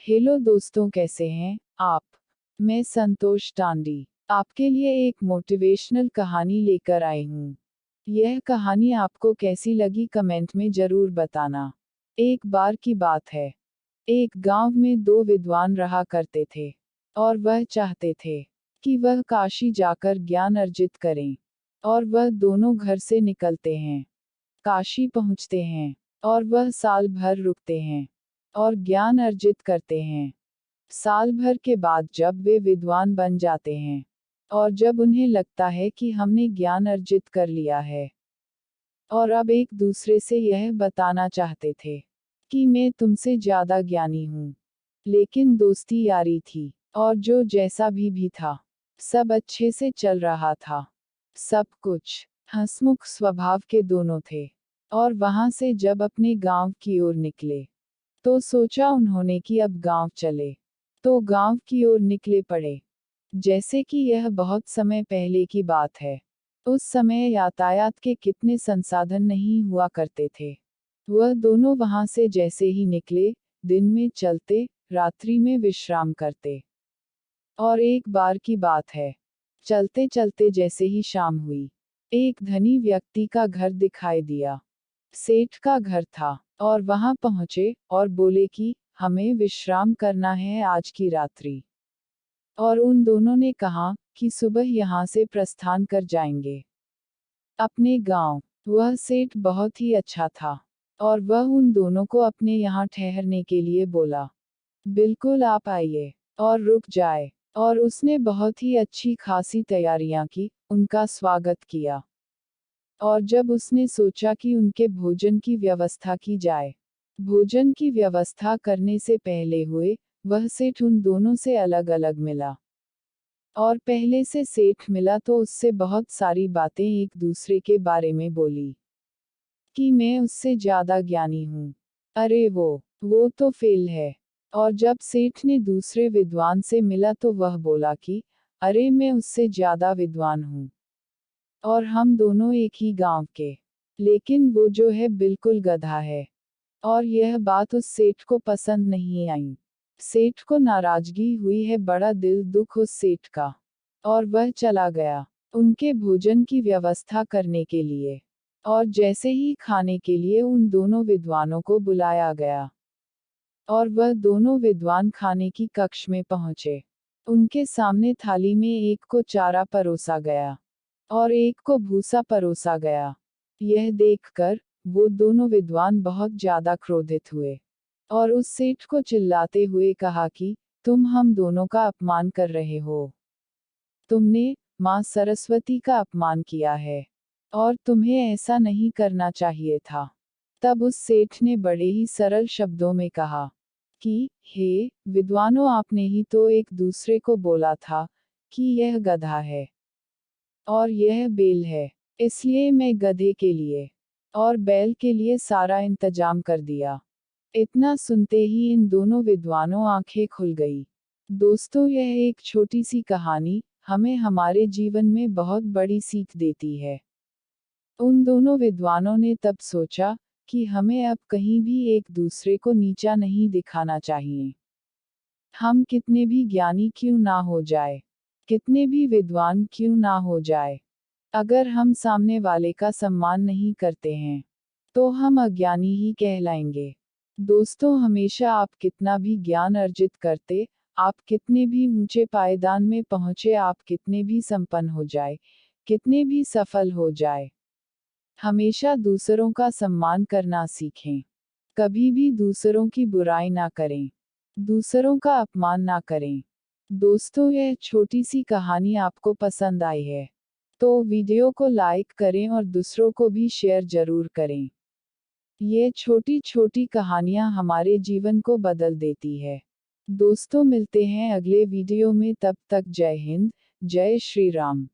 Hello दोस्तों, कैसे हैं आप? मैं संतोष टांडी आपके लिए एक मोटिवेशनल कहानी लेकर आई हूँ। यह कहानी आपको कैसी लगी कमेंट में जरूर बताना। एक बार की बात है। एक गांव में दो विद्वान रहा करते थे और वह चाहते थे कि वह काशी जाकर ज्ञान अर्जित करें। और वह दोनों घर से निकलते हैं, काशी पहुँचते हैं और वह साल भर रुकते हैं और ज्ञान अर्जित करते हैं। साल भर के बाद जब वे विद्वान बन जाते हैं और जब उन्हें लगता है कि हमने ज्ञान अर्जित कर लिया है और अब एक दूसरे से यह बताना चाहते थे कि मैं तुमसे ज्यादा ज्ञानी हूँ, लेकिन दोस्ती यारी थी और जो जैसा भी था, सब अच्छे से चल रहा था। सब कुछ हंसमुख स्वभाव के दोनों थे। और वहां से जब अपने गांव की ओर निकले तो सोचा उन्होंने कि अब गांव चले, तो गांव की ओर निकले पड़े। जैसे कि यह बहुत समय पहले की बात है। उस समय यातायात के कितने संसाधन नहीं हुआ करते थे। वह दोनों वहां से जैसे ही निकले, दिन में चलते, रात्रि में विश्राम करते। और एक बार की बात है, चलते चलते जैसे ही शाम हुई, एक धनी व्यक्ति का घर दिखाई दिया। सेठ का घर था और वहां पहुंचे और बोले कि हमें विश्राम करना है आज की रात्रि। और उन दोनों ने कहा कि सुबह यहाँ से प्रस्थान कर जाएंगे अपने गांव। वह सेठ बहुत ही अच्छा था और वह उन दोनों को अपने यहाँ ठहरने के लिए बोला, बिल्कुल आप आइए और रुक जाए। और उसने बहुत ही अच्छी खासी तैयारियां की, उनका स्वागत किया। और जब उसने सोचा कि उनके भोजन की व्यवस्था की जाए, भोजन की व्यवस्था करने से पहले हुए, वह सेठ उन दोनों से अलग अलग मिला। और पहले से सेठ मिला तो उससे बहुत सारी बातें एक दूसरे के बारे में बोली कि मैं उससे ज्यादा ज्ञानी हूँ, अरे वो तो फेल है। और जब सेठ ने दूसरे विद्वान से मिला तो वह बोला कि अरे मैं उससे ज्यादा विद्वान हूँ और हम दोनों एक ही गांव के, लेकिन वो जो है बिल्कुल गधा है। और यह बात उस सेठ को पसंद नहीं आई। सेठ को नाराजगी हुई है, बड़ा दिल दुख उस सेठ का। और वह चला गया उनके भोजन की व्यवस्था करने के लिए। और जैसे ही खाने के लिए उन दोनों विद्वानों को बुलाया गया और वह दोनों विद्वान खाने की कक्ष में पहुंचे, उनके सामने थाली में एक को चारा परोसा गया और एक को भूसा परोसा गया। यह देखकर वो दोनों विद्वान बहुत ज्यादा क्रोधित हुए और उस सेठ को चिल्लाते हुए कहा कि तुम हम दोनों का अपमान कर रहे हो। तुमने माँ सरस्वती का अपमान किया है और तुम्हें ऐसा नहीं करना चाहिए था। तब उस सेठ ने बड़े ही सरल शब्दों में कहा कि हे विद्वानों, आपने ही तो एक दूसरे को बोला था कि यह गधा है और यह बैल है, इसलिए मैं गधे के लिए और बैल के लिए सारा इंतजाम कर दिया। इतना सुनते ही इन दोनों विद्वानों आंखें खुल गई। दोस्तों, यह एक छोटी सी कहानी हमें हमारे जीवन में बहुत बड़ी सीख देती है। उन दोनों विद्वानों ने तब सोचा कि हमें अब कहीं भी एक दूसरे को नीचा नहीं दिखाना चाहिए। हम कितने भी ज्ञानी क्यों ना हो जाए, कितने भी विद्वान क्यों ना हो जाए, अगर हम सामने वाले का सम्मान नहीं करते हैं तो हम अज्ञानी ही कहलाएंगे। दोस्तों, हमेशा आप कितना भी ज्ञान अर्जित करते, आप कितने भी ऊंचे पायदान में पहुंचे, आप कितने भी संपन्न हो जाए, कितने भी सफल हो जाए, हमेशा दूसरों का सम्मान करना सीखें। कभी भी दूसरों की बुराई ना करें, दूसरों का अपमान ना करें। दोस्तों, यह छोटी सी कहानी आपको पसंद आई है तो वीडियो को लाइक करें और दूसरों को भी शेयर जरूर करें। ये छोटी छोटी कहानियां हमारे जीवन को बदल देती है। दोस्तों, मिलते हैं अगले वीडियो में, तब तक जय हिंद, जय श्री राम।